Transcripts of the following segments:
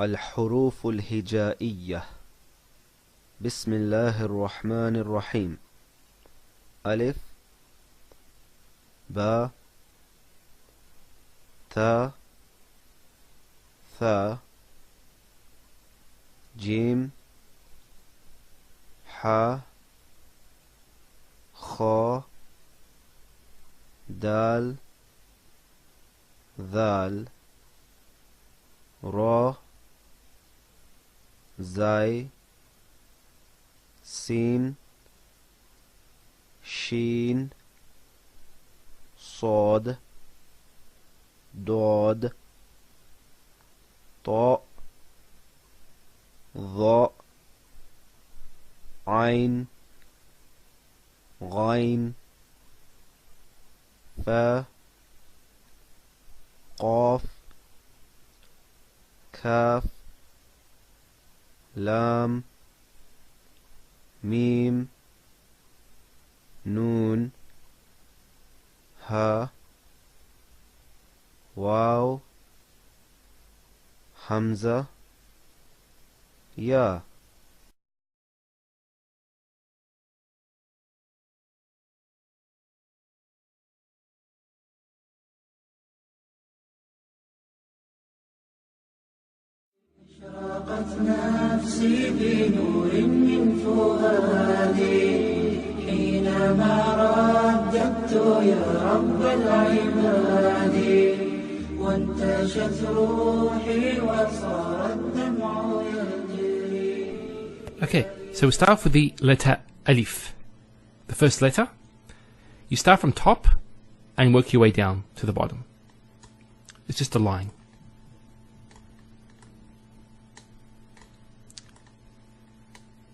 الحروف الهجائية. بسم الله الرحمن الرحيم. ألف، باء، تاء، ثاء، جيم، حاء، خاء، دال، ذال، را، زاي، سين، شين، صاد، ضاد، طاء، ظاء، عين، غين، فاء، قاف، كاف، لام، ميم، نون، ها، واو، همزة، يا. أشرقت نفسي بنور من فؤادي حينما رددت يا رب العباد وانتشت روحي وصار الدمع يجري. Okay, so we start off with the letter Alif. The first letter. You start from top and work your way down to the bottom. It's just a line.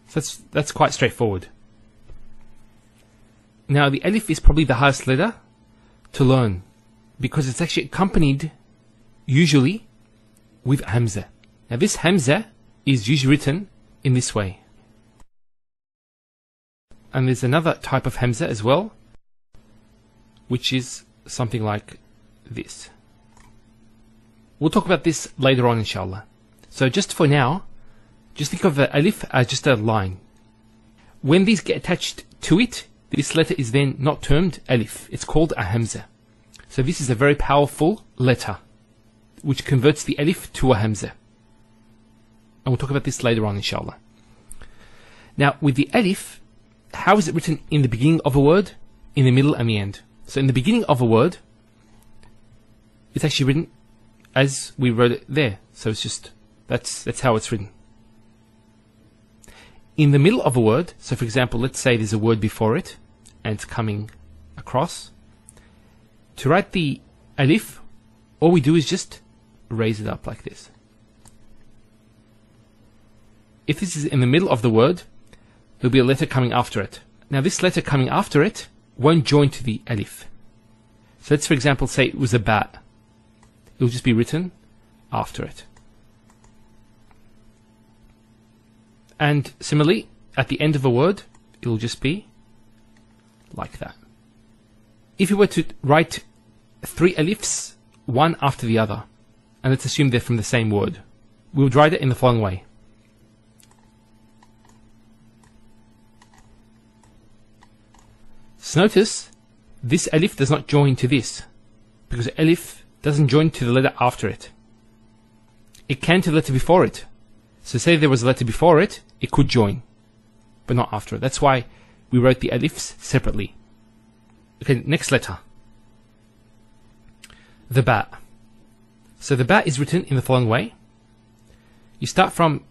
So that's quite straightforward. Now the Alif is probably the hardest letter to learn because it's actually accompanied usually with Hamza. Now this Hamza is usually written in this way. And there's another type of Hamza as well, which is something like this. We'll talk about this later on, inshallah. So just for now, just think of the Alif as just a line. When these get attached to it, this letter is then not termed Alif. It's called a Hamza. So this is a very powerful letter, which converts the Alif to a Hamza. And we'll talk about this later on, inshallah. Now, with the Alif, how is it written in the beginning of a word, in the middle and the end? So in the beginning of a word, it's actually written as we wrote it there. So it's just, that's how it's written. In the middle of a word, so for example, let's say there's a word before it, and it's coming across. To write the Alif, all we do is just raise it up like this. If this is in the middle of the word, there'll be a letter coming after it. Now this letter coming after it won't join to the Alif. So let's for example say it was a ba. It'll just be written after it. And similarly, at the end of a word, it'll just be like that. If you were to write 3 Alifs, one after the other, and let's assume they're from the same word, we would write it in the following way. So notice, this Alif does not join to this, because Alif doesn't join to the letter after it. It can to the letter before it. So say there was a letter before it, it could join, but not after it. That's why we wrote the alifs separately. Okay, next letter. The ba. So the ba is written in the following way. You start from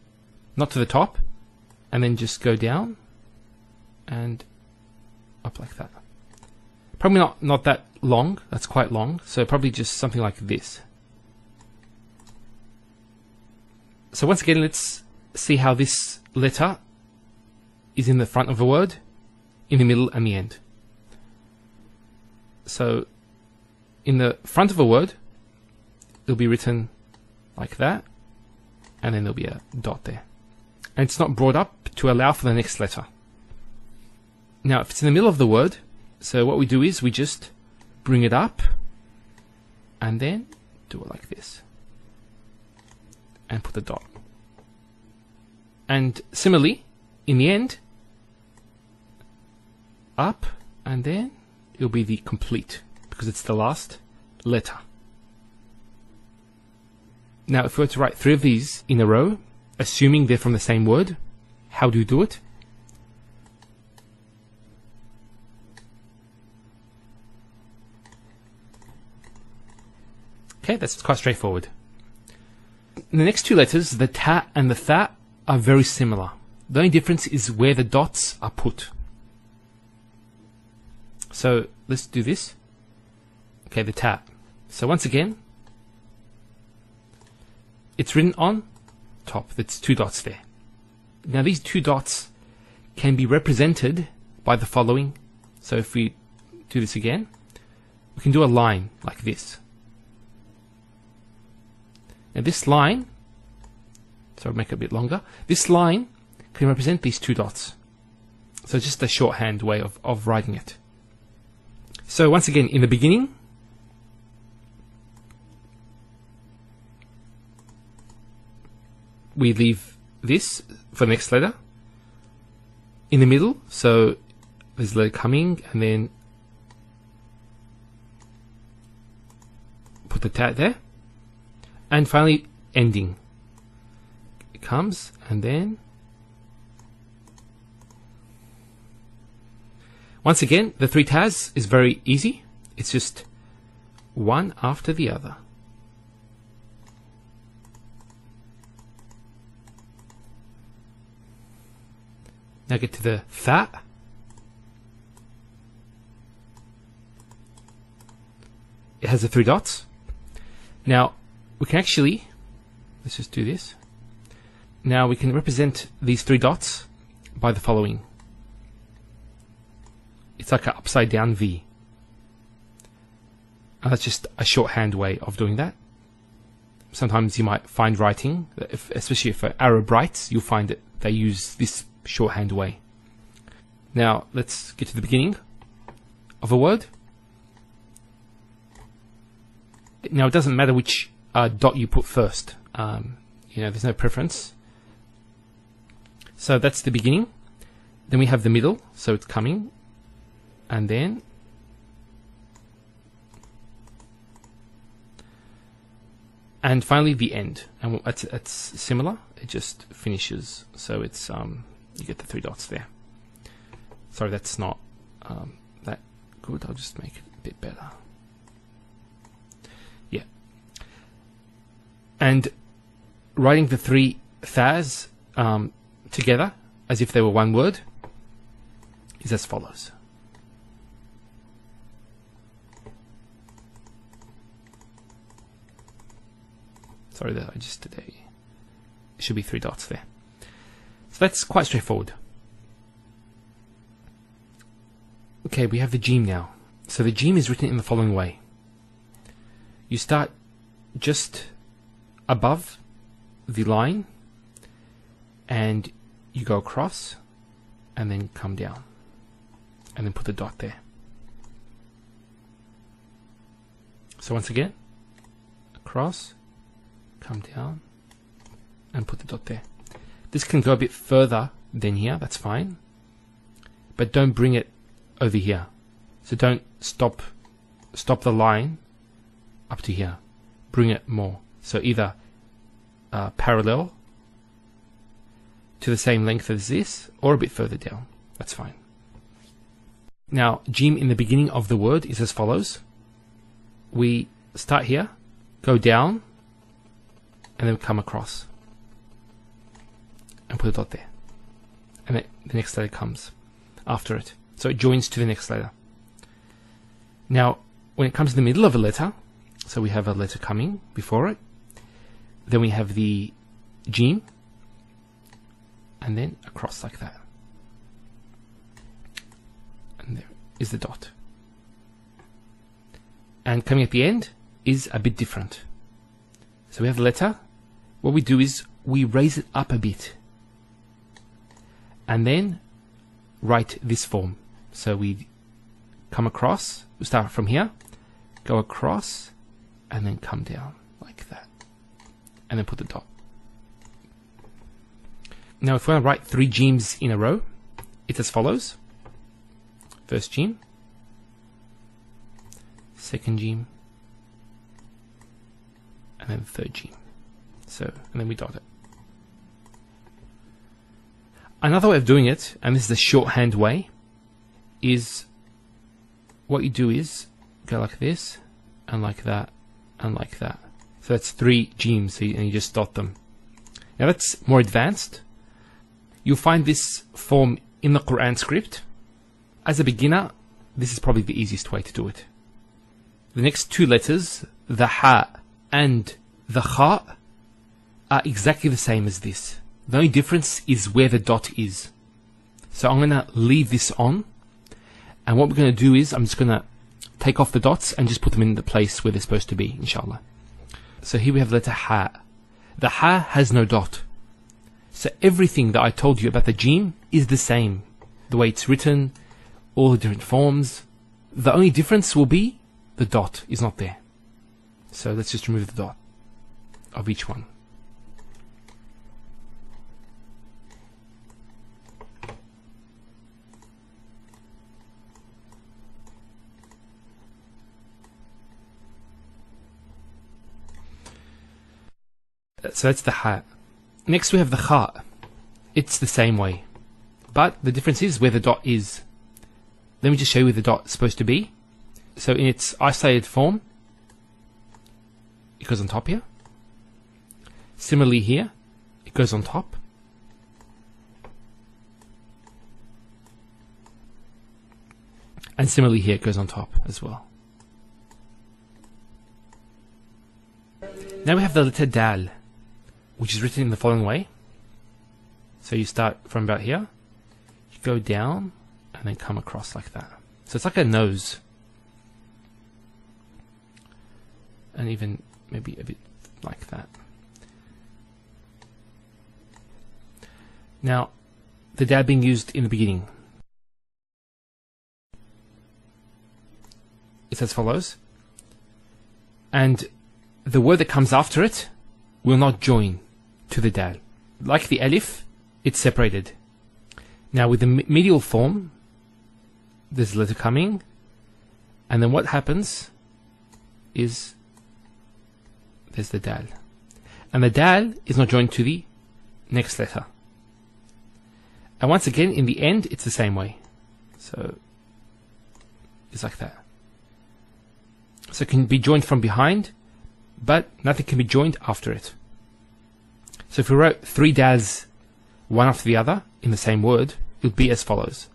not to the top, and then just go down and up like that. Probably not that long, that's quite long, so probably just something like this. So once again, let's see how this letter is in the front of a word, in the middle and the end. So in the front of a word, it'll be written like that, and then there'll be a dot there. And it's not brought up to allow for the next letter. Now if it's in the middle of the word, so what we do is we just bring it up and then do it like this and put the dot. And similarly, in the end, up and then it'll be the complete because it's the last letter. Now if we were to write 3 of these in a row, assuming they're from the same word, how do you do it? Okay, that's quite straightforward. The next 2 letters, the ta and the tha, are very similar. The only difference is where the dots are put. So let's do this. Okay, the ta. So once again, it's written on top. There's 2 dots there. Now these 2 dots can be represented by the following. So if we do this again, we can do a line like this. Now this line, so I'll make it a bit longer, this line can represent these 2 dots. So it's just a shorthand way of writing it. So once again, in the beginning, we leave this for the next letter. In the middle, so there's a letter coming, and then put the ta there. And finally, ending. It comes, and then once again, the 3 tas is very easy. It's just one after the other. Now get to the tha. It has the 3 dots. Now we can actually, let's just do this. Now we can represent these 3 dots by the following. It's like an upside down V. And that's just a shorthand way of doing that. Sometimes you might find writing, especially for Arab writes, you'll find that they use this shorthand way. Now let's get to the beginning of a word. Now it doesn't matter which dot you put first. There's no preference. So that's the beginning. Then we have the middle, so it's coming, and then finally the end. And it's similar. It just finishes. So it's you get the 3 dots there. Sorry, that's not that good. I'll just make it a bit better. Yeah. And writing the 3 thas together as if they were one word is as follows. Sorry that I just did it should be 3 dots there. So that's quite straightforward. Okay, we have the Jim now. So the Jim is written in the following way. You start just above the line and you go across and then come down and then put the dot there. So once again, across, come down and put the dot there. This can go a bit further than here, that's fine, but don't bring it over here. So don't stop the line up to here. Bring it more. So either parallel to the same length as this or a bit further down. That's fine. Now, jim in the beginning of the word is as follows. We start here, go down, and then come across. And put a dot there. And then the next letter comes after it. So it joins to the next letter. Now, when it comes to the middle of a letter, so we have a letter coming before it, then we have the jim, and then across like that. And there is the dot. And coming at the end is a bit different. So we have the letter. What we do is we raise it up a bit. And then write this form. So we come across, we start from here, go across, and then come down like that. And then put the dot. Now if we want to write 3 jims in a row, it's as follows. First jim, second jim, and then third jim. So, and then we dot it. Another way of doing it, and this is the shorthand way, is what you do is go like this, and like that, and like that. So that's 3 jims, and you just dot them. Now that's more advanced. You'll find this form in the Quran script. As a beginner, this is probably the easiest way to do it. The next 2 letters, the ha and the kha, are exactly the same as this. The only difference is where the dot is. So I'm going to leave this on, and what we're going to do is I'm just going to take off the dots and just put them in the place where they're supposed to be, inshallah. So here we have the letter ha. The ha has no dot. So everything that I told you about the jim is the same. The way it's written, all the different forms. The only difference will be the dot is not there. So let's just remove the dot of each one. So that's the ha. Next we have the kha. It's the same way, but the difference is where the dot is. Let me just show you where the dot is supposed to be. So in its isolated form, it goes on top here. Similarly here, it goes on top. And similarly here, it goes on top as well. Now we have the letter dal, which is written in the following way. So you start from about here, you go down, and then come across like that. So it's like a nose. And even maybe a bit like that. Now, the dal being used in the beginning. It's as follows. And the word that comes after it will not join to the dal. Like the alif, it's separated. Now with the medial form, there's a letter coming, and then what happens is there's the dal. And the dal is not joined to the next letter. And once again, in the end, it's the same way. So it's like that. So it can be joined from behind, but nothing can be joined after it. So if we wrote 3 dals, one after the other, in the same word, it would be as follows.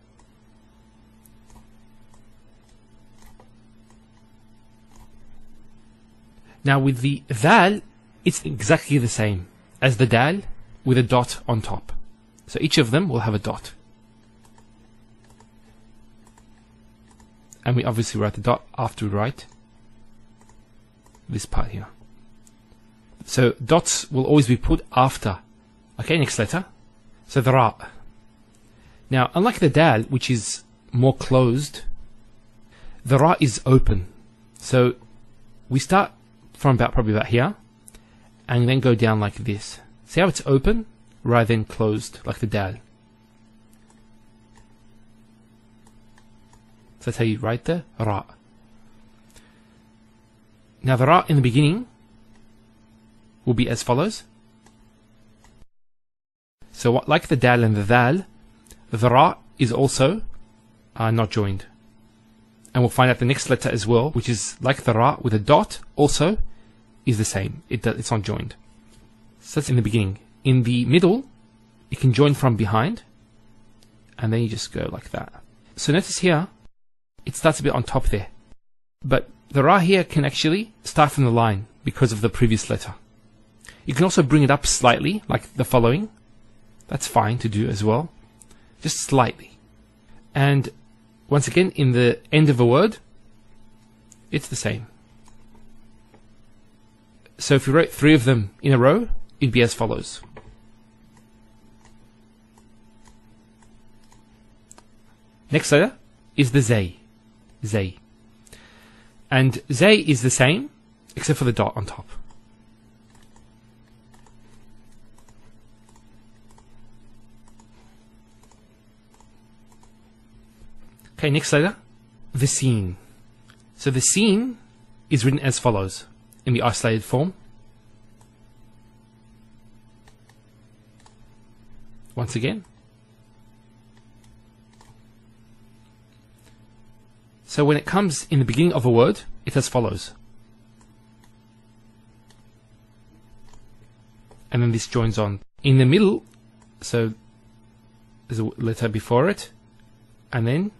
Now with the dal, it's exactly the same as the dal with a dot on top. So each of them will have a dot. And we obviously write the dot after we write this part here. So dots will always be put after. Okay, next letter. So the ra. Now, unlike the dal, which is more closed, the ra is open. So we start from probably about here, and then go down like this. See how it's open rather than closed like the dal. So that's how you write the ra. Now the ra in the beginning will be as follows. So like the dal and the dal, the ra is also not joined. and we'll find out the next letter as well, which is like the ra with a dot, also is the same. It's not joined. So that's in the beginning. In the middle, you can join from behind, and then you just go like that. So notice here, it starts a bit on top there. But the ra here can actually start from the line because of the previous letter. You can also bring it up slightly, like the following. That's fine to do as well. Just slightly. And once again, in the end of a word, it's the same. So if we wrote 3 of them in a row, it'd be as follows. Next letter is the zay. Zay. And zay is the same, except for the dot on top. Okay, next letter, the scene. So the scene is written as follows in the isolated form. Once again. So when it comes in the beginning of a word, it's as follows. And then this joins on. In the middle, so there's a letter before it, and then,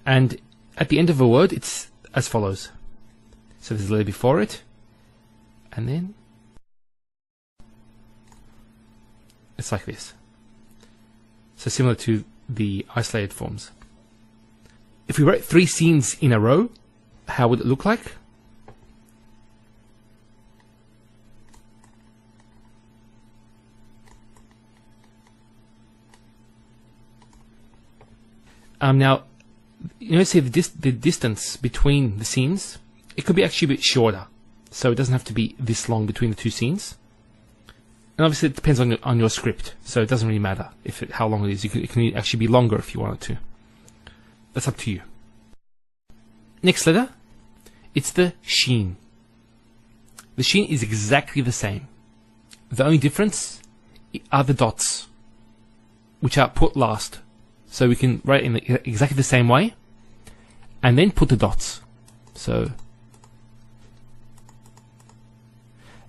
and at the end of a word, it's as follows. So there's a letter before it, and then it's like this. So similar to the isolated forms. If we wrote 3 scenes in a row, how would it look like? Now, you know, say the distance between the scenes, it could be actually a bit shorter. So it doesn't have to be this long between the 2 scenes. And obviously it depends on your script, so it doesn't really matter how long it is. It can actually be longer if you want it to. That's up to you. Next letter, it's the sheen. The sheen is exactly the same. The only difference are the dots, which are put last. So we can write in exactly the same way, and then put the dots. So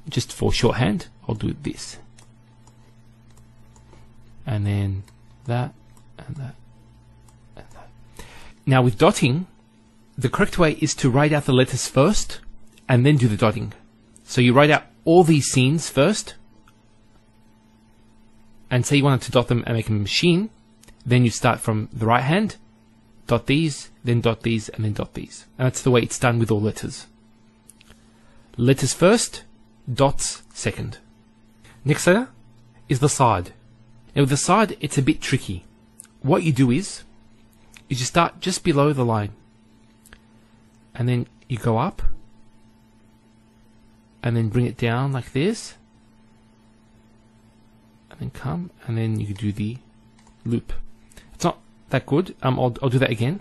just for shorthand, I'll do this. And then that, and that, and that. Now with dotting, the correct way is to write out the letters first, and then do the dotting. So you write out all these scenes first, and say you wanted to dot them and make them a machine, then you start from the right hand, dot these, and then dot these. And that's the way it's done with all letters. Letters first, dots second. Next letter is the side. Now with the side, it's a bit tricky. What you do is you start just below the line, and then you go up, and then bring it down like this, and then come, and then you do the loop. It's not that good. I'll do that again.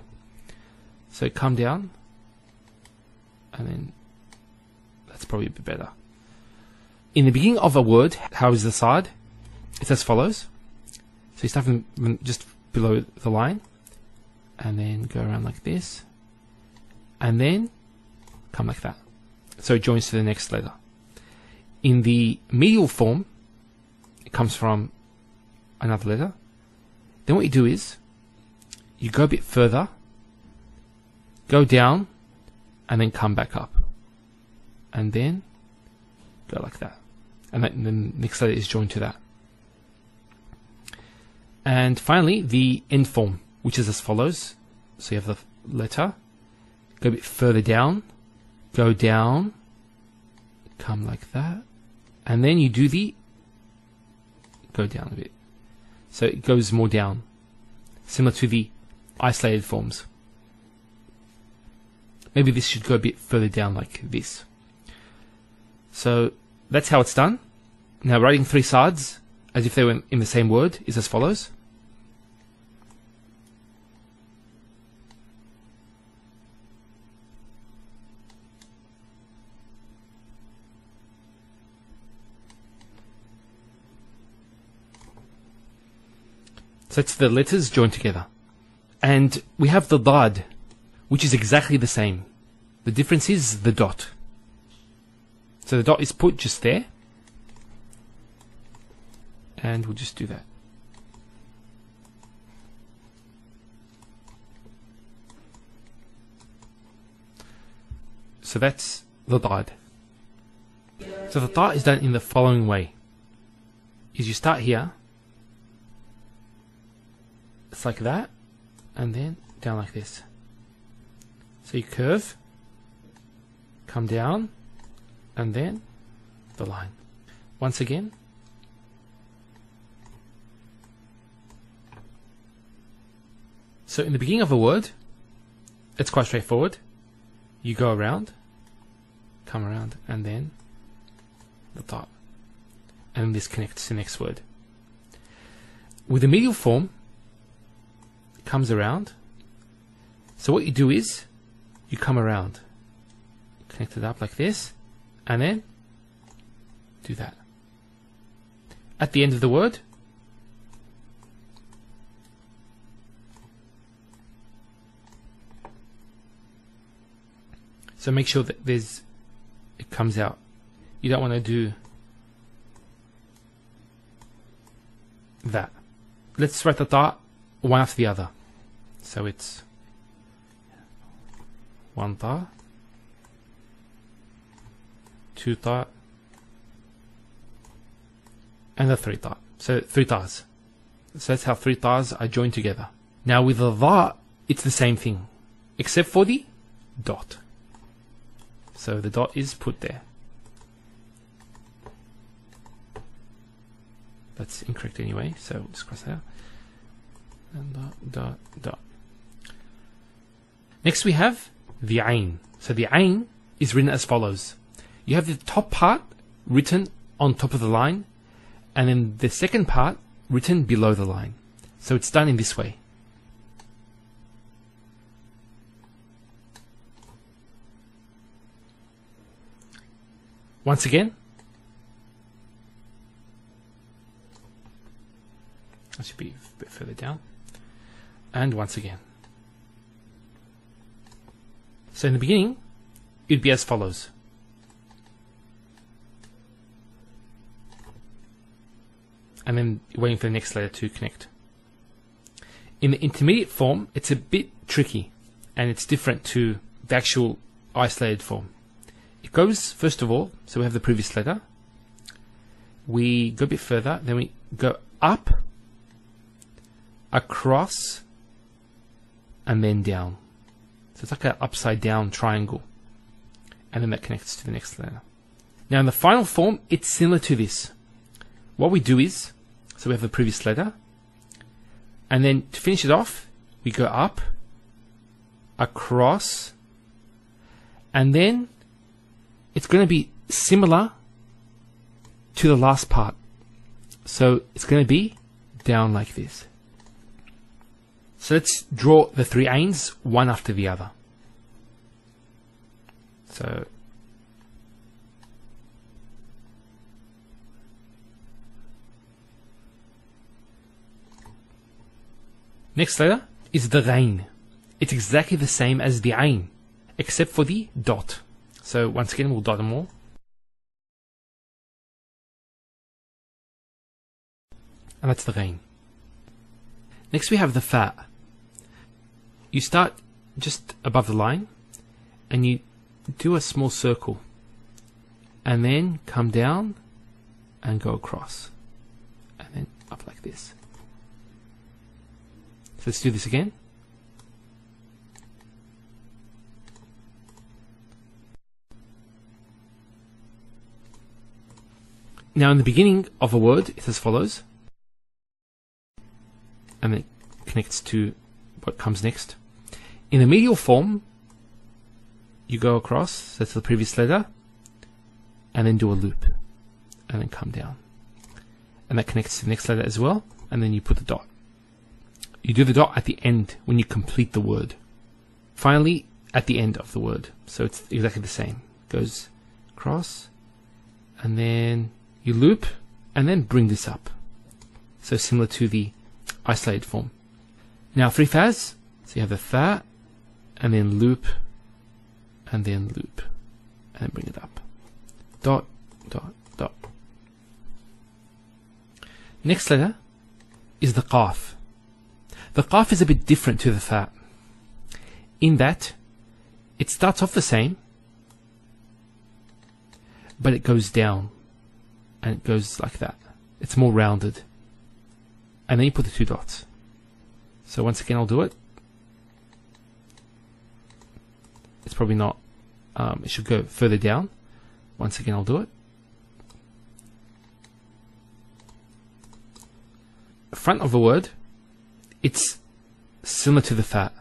So come down, and then that's probably a bit better. In the beginning of a word, how is the side? It's as follows. So you start from just below the line, and then go around like this, and then come like that. So it joins to the next letter. In the medial form, it comes from another letter. Then what you do is, you go a bit further, go down, and then come back up. And then go like that. And then the next letter is joined to that. And finally, the end form, which is as follows. So you have the letter, go a bit further down, go down, come like that, and then you do the go down a bit. So it goes more down, similar to the isolated forms. Maybe this should go a bit further down like this. So that's how it's done. Now writing 3 sides as if they were in the same word is as follows. So it's the letters joined together. And we have the dad, which is exactly the same. The difference is the dot. So the dot is put just there. And we'll just do that. So that's the dad. So the dot is done in the following way. Is you start here. It's like that. And then down like this. So you curve. Come down. And then the line. Once again. So in the beginning of a word, it's quite straightforward. You go around, come around, and then the dot. And this connects to the next word. With the medial form, it comes around. So what you do is, you come around, connect it up like this, and then do that. At the end of the word, so make sure that it comes out. You don't want to do that. Let's write the dot one after the other. So it's one dot, two dot, and a three dot. So three dots. So that's how three dots are joined together. Now with the dot, it's the same thing, except for the dot. So the dot is put there. That's incorrect anyway, so we'll just cross that out. And dot, dot, dot. Next we have the ain. So the ain is written as follows. You have the top part written on top of the line, and then the second part written below the line. So it's done in this way. Once again, that should be a bit further down, and once again. So in the beginning, it'd be as follows. And then waiting for the next letter to connect. In the intermediate form, it's a bit tricky, and it's different to the actual isolated form. It goes, first of all, so we have the previous letter. We go a bit further, then we go up, across, and then down. So it's like an upside down triangle. And then that connects to the next letter. Now in the final form, it's similar to this. What we do is, so we have the previous letter, and then to finish it off, we go up, across, and then it's going to be similar to the last part. So it's going to be down like this. So let's draw the three ains one after the other. So next letter is the ghain. It's exactly the same as the ain, except for the dot. So once again, we'll dot them all. And that's the ghain. Next we have the fa. You start just above the line, and you do a small circle, and then come down and go across, and then up like this. So let's do this again. Now in the beginning of a word, it's as follows, and then it connects to what comes next. In the medial form, you go across, that's the previous letter, and then do a loop, and then come down. And that connects to the next letter as well, and then you put the dot. You do the dot at the end when you complete the word. Finally, at the end of the word. So it's exactly the same. Goes across, and then you loop, and then bring this up. So similar to the isolated form. Now three fas, So you have the tha, and then loop, and then loop, and then bring it up. Dot, dot, dot. Next letter is the qaf. The qaf is a bit different to the tha, in that it starts off the same, but it goes down, and it goes like that. It's more rounded. And then you put the 2 dots. So once again, I'll do it. It's probably not, it should go further down. Once again, I'll do it. Front of a word, it's similar to the tha.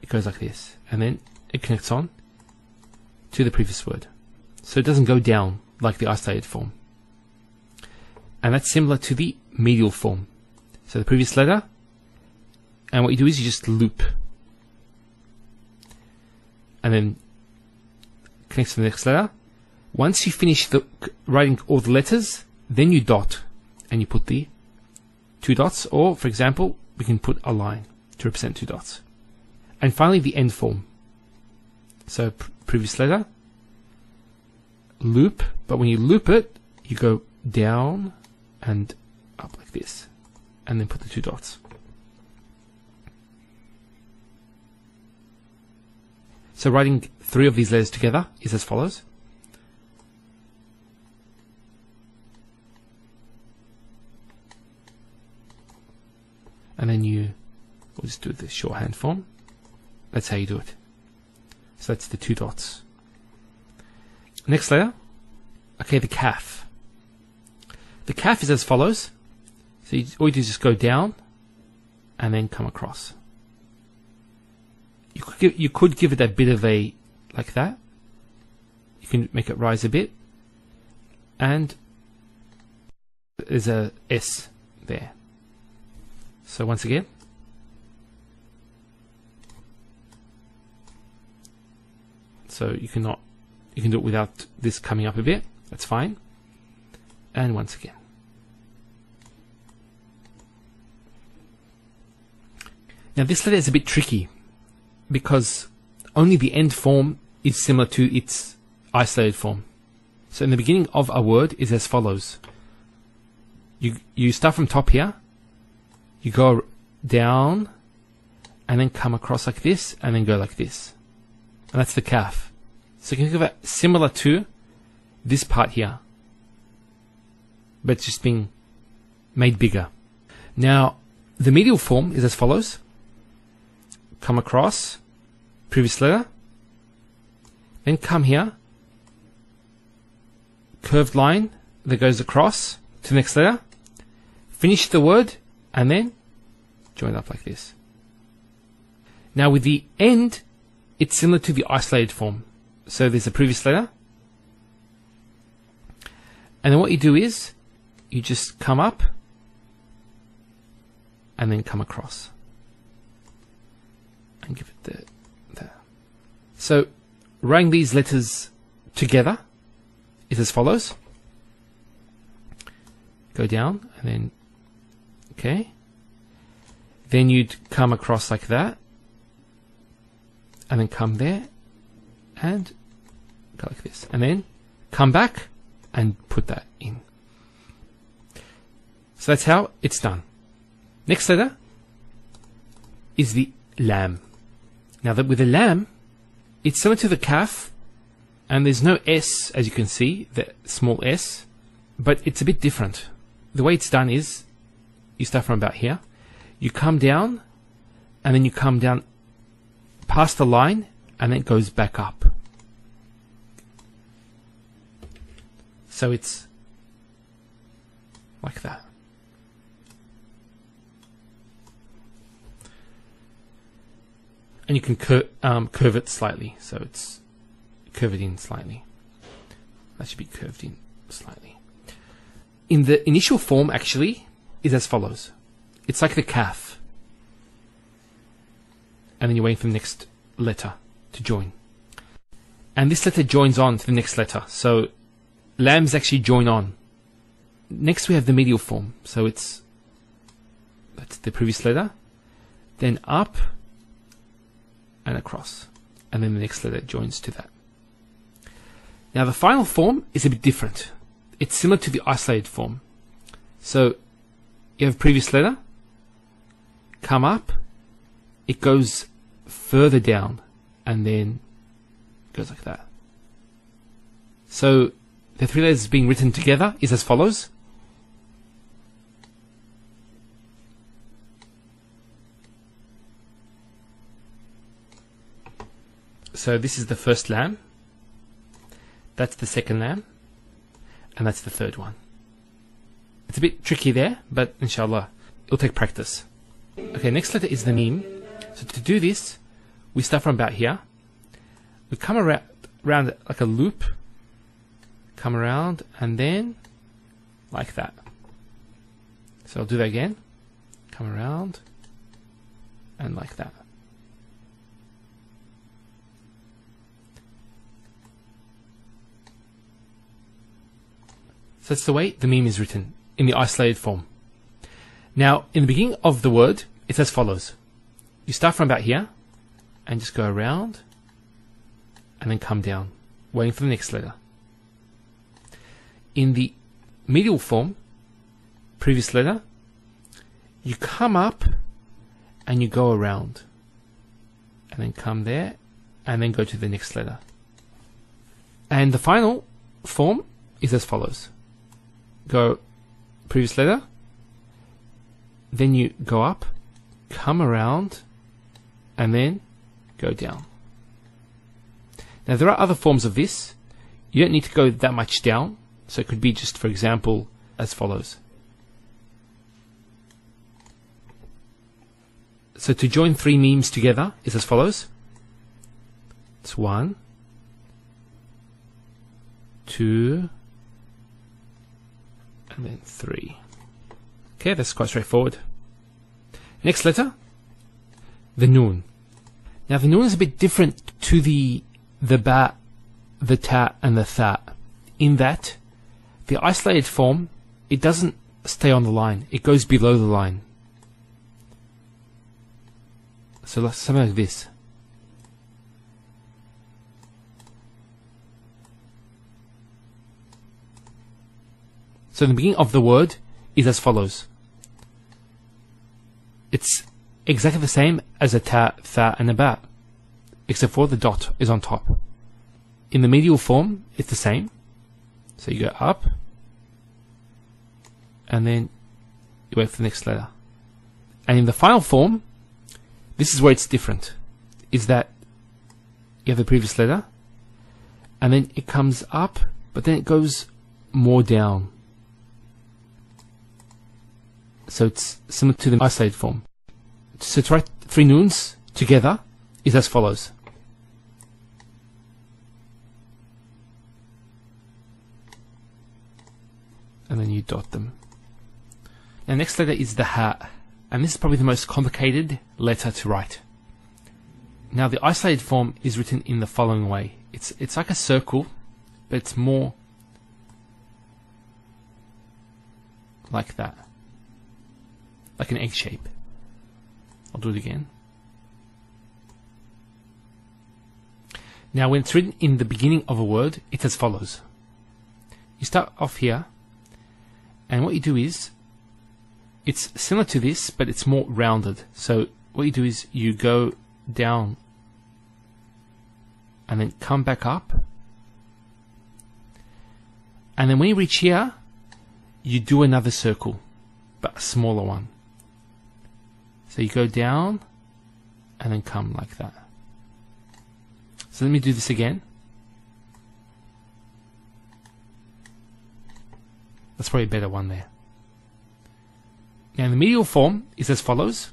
It goes like this, and then it connects on to the previous word. So it doesn't go down like the isolated form. And that's similar to the medial form. So the previous letter, and what you do is you just loop, and then connects to the next letter. Once you finish writing all the letters, then you dot, and you put the 2 dots, or for example, we can put a line to represent 2 dots. And finally, the end form. So previous letter, loop, but when you loop it, you go down and up like this, and then put the 2 dots. So writing 3 of these letters together is as follows. And then we'll just do the shorthand form. That's how you do it. So that's the 2 dots. Next letter, okay, the kaf. The kaf is as follows. So all you do is just go down and then come across. You could give it a bit of a, like that. You can make it rise a bit. And there's a S there. So once again, so you can do it without this coming up a bit. That's fine. And once again. Now this letter is a bit tricky because only the end form is similar to its isolated form. So in the beginning of a word is as follows. You start from top here, you go down, and then come across like this, and then go like this. And that's the kaf. So you can think of it similar to this part here, but it's just being made bigger. Now, the medial form is as follows. Come across, previous letter, then come here, curved line that goes across to the next letter, finish the word, and then join it up like this. Now with the end, it's similar to the isolated form. So there's a previous letter, and then what you do is you just come up and then come across and give it the. So writing these letters together is as follows. Go down and then, okay. Then you'd come across like that, and then come there, and go like this, and then come back and put that in. So that's how it's done. Next letter is the lam. Now that with the lam, it's similar to the kaf, and there's no S, as you can see, the small S, but it's a bit different. The way it's done is, you start from about here, you come down, and then you come down past the line, and then it goes back up. So it's like that. And you can curve it slightly, so it's curve it in slightly. That should be curved in slightly. In the initial form, actually, is as follows. It's like the kaf. And then you're waiting for the next letter to join. And this letter joins on to the next letter. So lambs actually join on. Next we have the medial form. So that's the previous letter. then up and across, and then the next letter joins to that. Now the final form is a bit different. It's similar to the isolated form. So you have previous letter, come up, it goes further down, and then goes like that. So the three letters being written together is as follows. So this is the first lam, that's the second lam, and that's the third one. It's a bit tricky there, but inshallah, it'll take practice. Okay, next letter is the mim. So to do this, we start from about here. We come around like a loop, come around, and then like that. So I'll do that again. Come around, and like that. So that's the way the meme is written in the isolated form. Now, in the beginning of the word, it's as follows. You start from about here, and just go around, and then come down, waiting for the next letter. In the medial form, previous letter, you come up, and you go around, and then come there, and then go to the next letter. And the final form is as follows. Go previous letter, then you go up, come around, and then go down. Now there are other forms of this. You don't need to go that much down, so it could be just, for example, as follows. So to join three memes together is as follows. It's 1, 2, and then 3. Okay, that's quite straightforward. Next letter, the noon. Now the noon is a bit different to the ba, the ta, and the tha, in that the isolated form, it doesn't stay on the line, it goes below the line. So something like this. So the beginning of the word is as follows. It's exactly the same as a ta, tha, and a ba, except for the dot is on top. In the medial form, it's the same. So you go up, and then you wait for the next letter. And in the final form, this is where it's different, is that you have the previous letter, and then it comes up, but then it goes more down. So it's similar to the isolated form. So to write three noons together is as follows. And then you dot them. Now next letter is the ha, and this is probably the most complicated letter to write. Now the isolated form is written in the following way. It's like a circle, but it's more like that. Like an egg shape. I'll do it again. Now when it's written in the beginning of a word, it's as follows. You start off here, and what you do is, it's similar to this, but it's more rounded. So what you do is you go down and then come back up, and then when you reach here, you do another circle, but a smaller one. So you go down and then come like that. So let me do this again. That's probably a better one there. Now the medial form is as follows.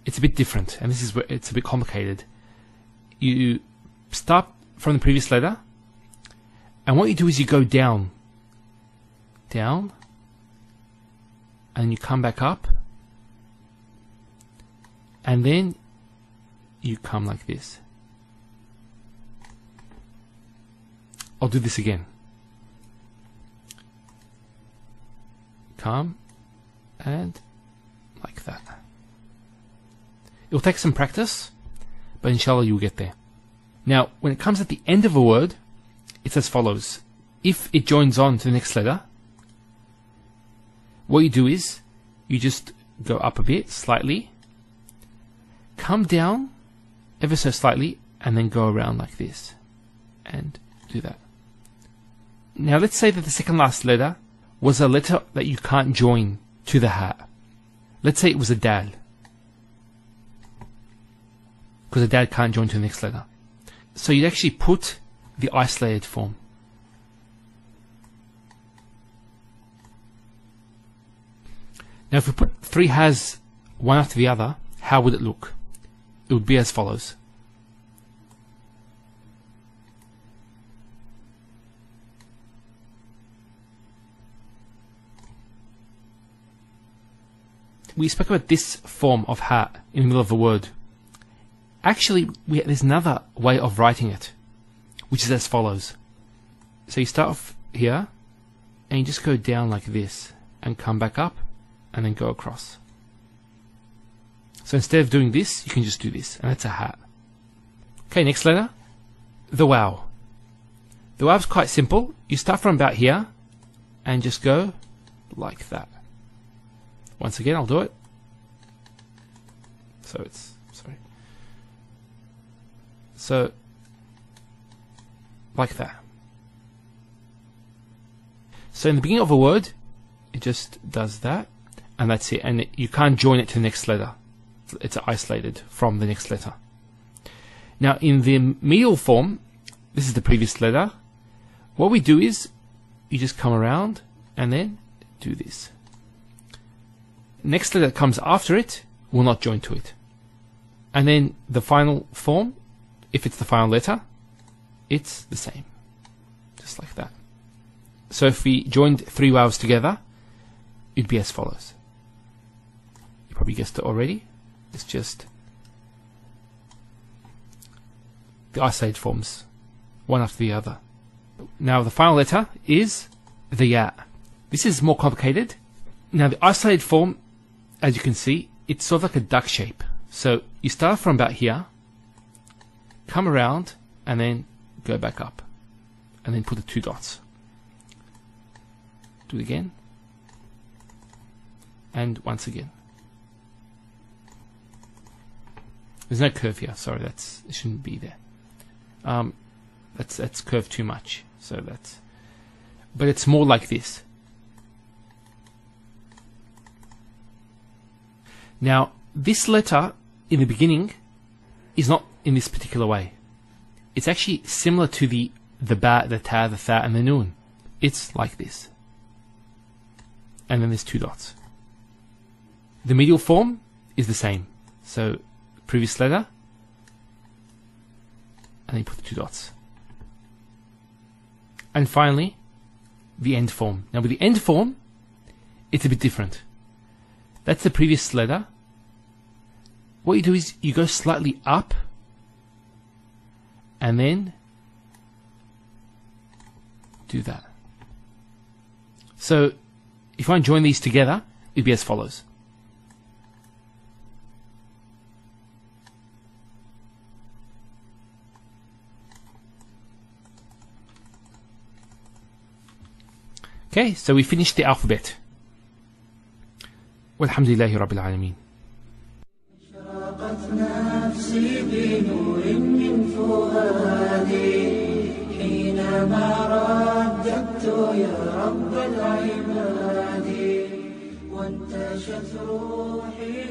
It's a bit different, and this is where it's a bit complicated. You start from the previous letter, and what you do is you go down, down, and you come back up, and then you come like this. I'll do this again. Come and like that. It will take some practice, but inshallah you'll get there. Now, when it comes at the end of a word, it's as follows. If it joins on to the next letter, what you do is, you just go up a bit, slightly, come down ever so slightly, and then go around like this, and do that. Now let's say that the second last letter was a letter that you can't join to the ha. Let's say it was a dal, because a dal can't join to the next letter. So you'd actually put the isolated form. Now if we put three has one after the other, how would it look? It would be as follows. We spoke about this form of ha in the middle of a word. Actually, there's another way of writing it, which is as follows. So you start off here, and you just go down like this, and come back up, and then go across. So instead of doing this, you can just do this, and that's a ha. Okay, next letter, the waw. The waw is quite simple. You start from about here, and just go like that. Once again, I'll do it. So like that. So in the beginning of a word, it just does that, and that's it. And you can't join it to the next letter. It's isolated from the next letter. Now in the medial form, this is the previous letter. What we do is, you just come around, and then do this. Next letter that comes after it will not join to it. And then the final form, if it's the final letter, it's the same. Just like that. So if we joined three waws together, it'd be as follows. You probably guessed it already. It's just the isolated forms, one after the other. Now the final letter is the ya. This is more complicated. Now the isolated form, as you can see, it's sort of like a duck shape. So you start from about here, come around, and then go back up, and then put the two dots. Do it again, and once again. There's no curve here. Sorry, it shouldn't be there. That's curved too much. So but it's more like this. Now, this letter in the beginning is not in this particular way. It's actually similar to the ba, the ta, the tha, and the noon. It's like this. And then there's two dots. The medial form is the same. So, previous letter, and then you put the two dots. And finally, the end form. Now with the end form, it's a bit different. That's the previous letter. What you do is you go slightly up, and then do that. So if I join these together, it'd be as follows. Okay, so we finished the alphabet. Walhamdulillahi Rabbil Alameen. أشرقت نفسي بنور من فؤادي حينما رددت يا رب العباد وانتشت روحي